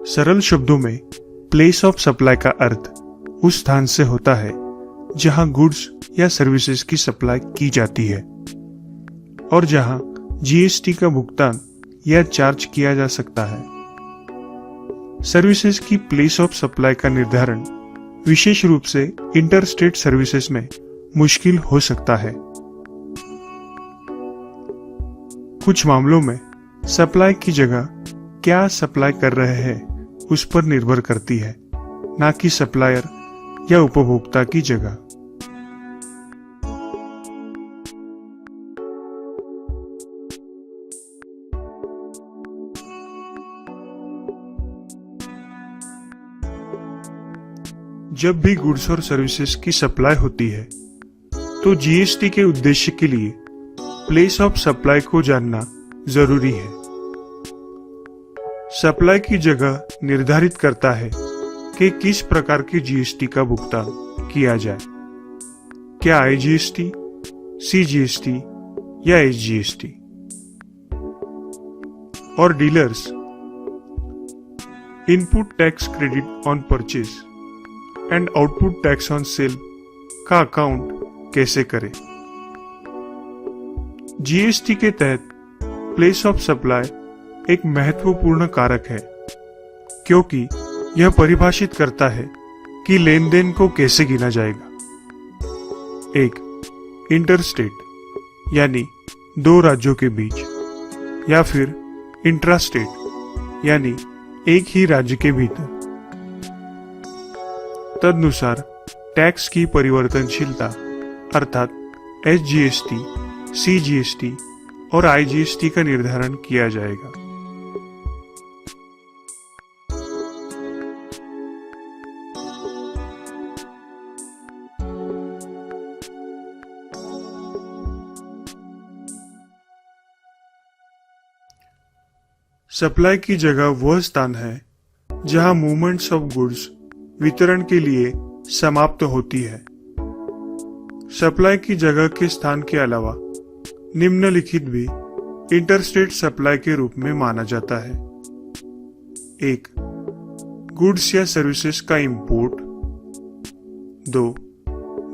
सरल शब्दों में प्लेस ऑफ सप्लाई का अर्थ उस स्थान से होता है जहां गुड्स या सर्विसेज की सप्लाई की जाती है और जहां जीएसटी का भुगतान या चार्ज किया जा सकता है। सर्विसेज की प्लेस ऑफ सप्लाई का निर्धारण विशेष रूप से इंटरस्टेट सर्विसेज में मुश्किल हो सकता है। कुछ मामलों में सप्लाई की जगह क्या सप्लाई कर रहे हैं उस पर निर्भर करती है, ना कि सप्लायर या उपभोक्ता की जगह। जब भी गुड्स और सर्विसेज की सप्लाई होती है तो जीएसटी के उद्देश्य के लिए प्लेस ऑफ सप्लाई को जानना जरूरी है। सप्लाई की जगह निर्धारित करता है कि किस प्रकार की जीएसटी का भुगतान किया जाए, क्या आईजीएसटी, सीजीएसटी या एसजीएसटी। और dealers input tax credit on purchase and output tax on sale का अकाउंट कैसे करें। जीएसटी के तहत प्लेस ऑफ सप्लाई एक महत्वपूर्ण कारक है क्योंकि यह परिभाषित करता है कि लेन देन को कैसे गिना जाएगा। एक, इंटरस्टेट यानी दो राज्यों के बीच, या फिर इंट्रास्टेट यानी एक ही राज्य के भीतर। तदनुसार टैक्स की परिवर्तनशीलता अर्थात एसजीएसटी, सीजीएसटी और आईजीएसटी का निर्धारण किया जाएगा। सप्लाई की जगह वह स्थान है जहां मूवमेंट्स ऑफ गुड्स वितरण के लिए समाप्त होती है। सप्लाई की जगह के स्थान के अलावा निम्नलिखित भी इंटरस्टेट सप्लाई के रूप में माना जाता है। एक, गुड्स या सर्विसेज का इंपोर्ट। दो,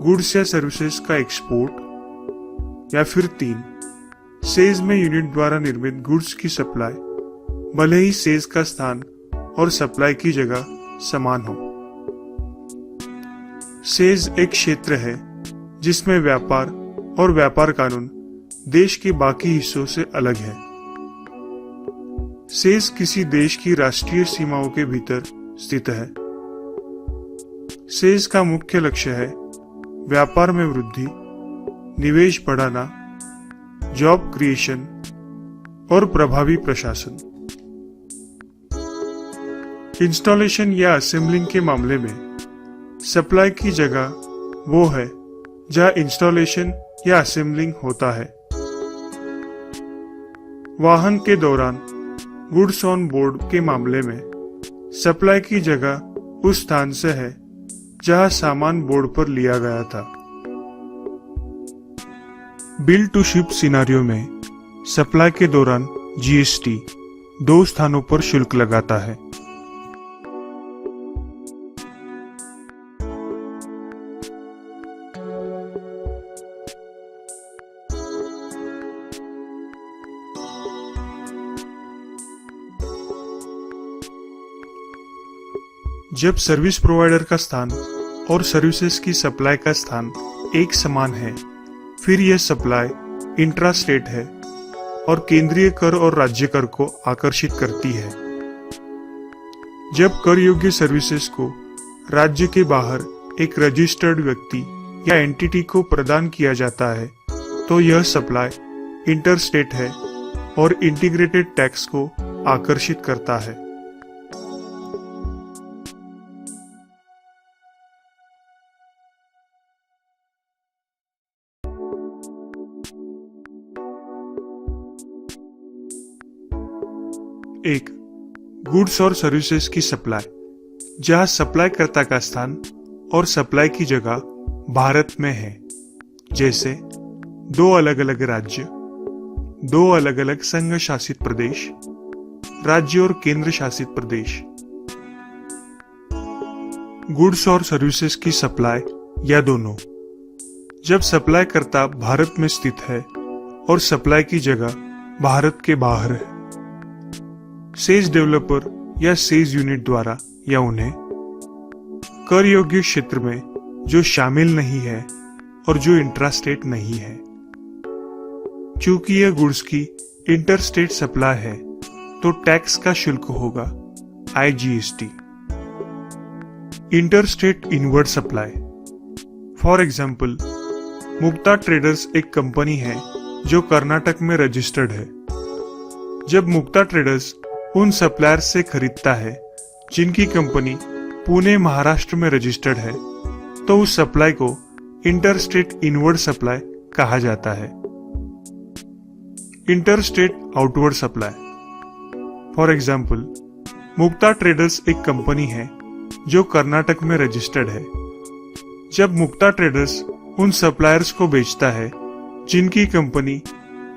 गुड्स या सर्विसेज का एक्सपोर्ट। या फिर तीन, सेज में यूनिट द्वारा निर्मित गुड्स की सप्लाई, भले ही सेज का स्थान और सप्लाई की जगह समान हो। सेज एक क्षेत्र है जिसमें व्यापार और व्यापार कानून देश के बाकी हिस्सों से अलग है। सेज किसी देश की राष्ट्रीय सीमाओं के भीतर स्थित है। सेज का मुख्य लक्ष्य है व्यापार में वृद्धि, निवेश बढ़ाना, जॉब क्रिएशन और प्रभावी प्रशासन। इंस्टॉलेशन या असेंबलिंग के मामले में सप्लाई की जगह वो है जहां इंस्टॉलेशन या असेंबलिंग होता है। वाहन के दौरान गुड्स ऑन बोर्ड के मामले में सप्लाई की जगह उस स्थान से है जहां सामान बोर्ड पर लिया गया था। बिल टू शिप सिनारियो में सप्लाई के दौरान जीएसटी दो स्थानों पर शुल्क लगाता है। जब सर्विस प्रोवाइडर का स्थान और सर्विसेज की सप्लाई का स्थान एक समान है, फिर यह सप्लाई इंट्रास्टेट है और केंद्रीय कर और राज्य कर को आकर्षित करती है। जब कर योग्य सर्विसेज को राज्य के बाहर एक रजिस्टर्ड व्यक्ति या एंटिटी को प्रदान किया जाता है, तो यह सप्लाई इंटरस्टेट है और इंटीग्रेटेड टैक्स को आकर्षित करता है। एक, गुड्स और सर्विसेज की सप्लाई, जहां सप्लाई कर्ता का स्थान और सप्लाई की जगह भारत में है, जैसे दो अलग अलग राज्य, दो अलग अलग संघ शासित प्रदेश, राज्य और केंद्र शासित प्रदेश, गुड्स और सर्विसेज की सप्लाई या दोनों। जब सप्लाई कर्ता भारत में स्थित है और सप्लाई की जगह भारत के बाहर है। सेज डेवलपर या सेज यूनिट द्वारा या उन्हें कर योग्य क्षेत्र में जो शामिल नहीं है और जो इंट्रास्टेट नहीं है। चूंकि यह गुड्स की इंटरस्टेट सप्लाई है तो टैक्स का शुल्क होगा IGST। Interstate inward supply. For example, Mukta traders एक कंपनी है जो कर्नाटक में रजिस्टर्ड है। जब मुक्ता ट्रेडर्स उन सप्लायर्स से खरीदता है जिनकी कंपनी पुणे महाराष्ट्र में रजिस्टर्ड है, तो उस सप्लाई को इंटरस्टेट इनवर्ड सप्लाई कहा जाता है। Interstate outward supply. For example, Mukta traders एक कंपनी है जो कर्नाटक में रजिस्टर्ड है। जब मुक्ता ट्रेडर्स उन सप्लायर्स को बेचता है जिनकी कंपनी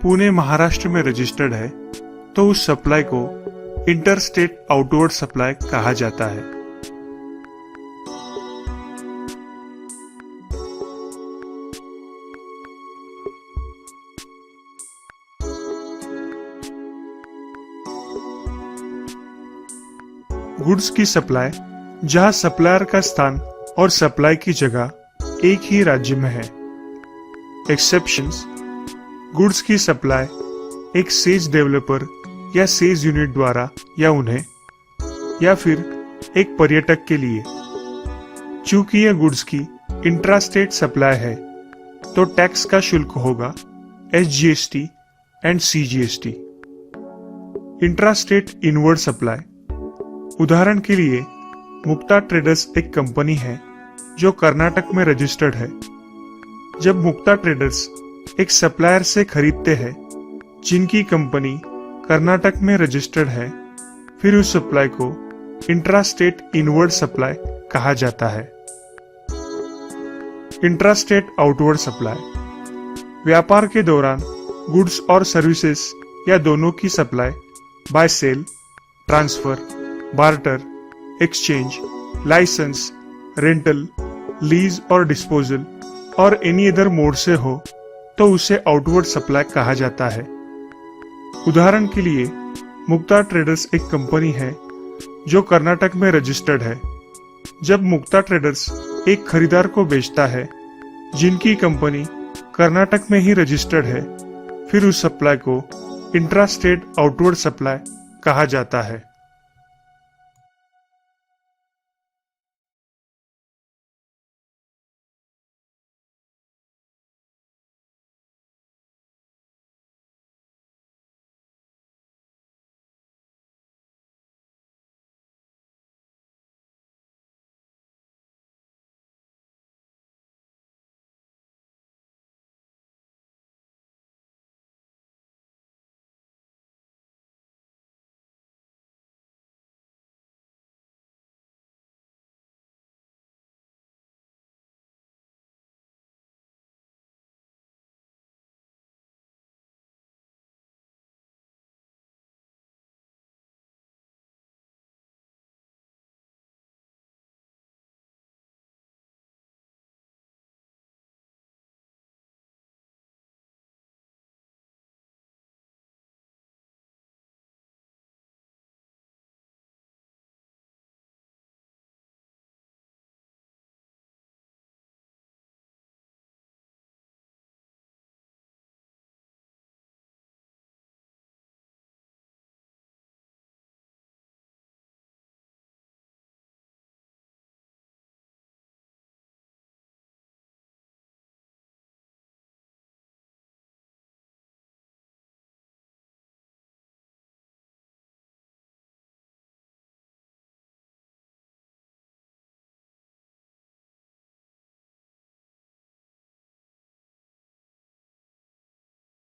पुणे महाराष्ट्र में रजिस्टर्ड है, तो उस सप्लाई को इंटरस्टेट आउटवर्ड सप्लाई कहा जाता है। गुड्स की सप्लाई, जहां सप्लायर का स्थान और सप्लाई की जगह एक ही राज्य में है। एक्सेप्शंस: गुड्स की सप्लाई एक सेज डेवलपर या सेज यूनिट द्वारा या उन्हें, या फिर एक पर्यटक के लिए। चूंकि यह गुड्स की इंट्रास्टेट सप्लाई है तो टैक्स का शुल्क होगा SGST and CGST। Intrastate inward supply. उदाहरण के लिए, मुक्ता ट्रेडर्स एक कंपनी है जो कर्नाटक में रजिस्टर्ड है। जब मुक्ता ट्रेडर्स एक सप्लायर से खरीदते हैं जिनकी कंपनी कर्नाटक में रजिस्टर्ड है, फिर उस सप्लाई को इंट्रास्टेट इनवर्ड सप्लाई कहा जाता है। Intrastate outward supply. व्यापार के दौरान गुड्स और सर्विसेज या दोनों की supply by sale, transfer, barter, exchange, licence, rental, lease और डिस्पोजल और एनी अदर मोड से हो तो उसे आउटवर्ड सप्लाई कहा जाता है। उदाहरण के लिए, मुक्ता ट्रेडर्स एक कंपनी है जो कर्नाटक में रजिस्टर्ड है। जब मुक्ता ट्रेडर्स एक खरीदार को बेचता है जिनकी कंपनी कर्नाटक में ही रजिस्टर्ड है, फिर उस सप्लाई को इंट्रास्टेट आउटवर्ड सप्लाई कहा जाता है।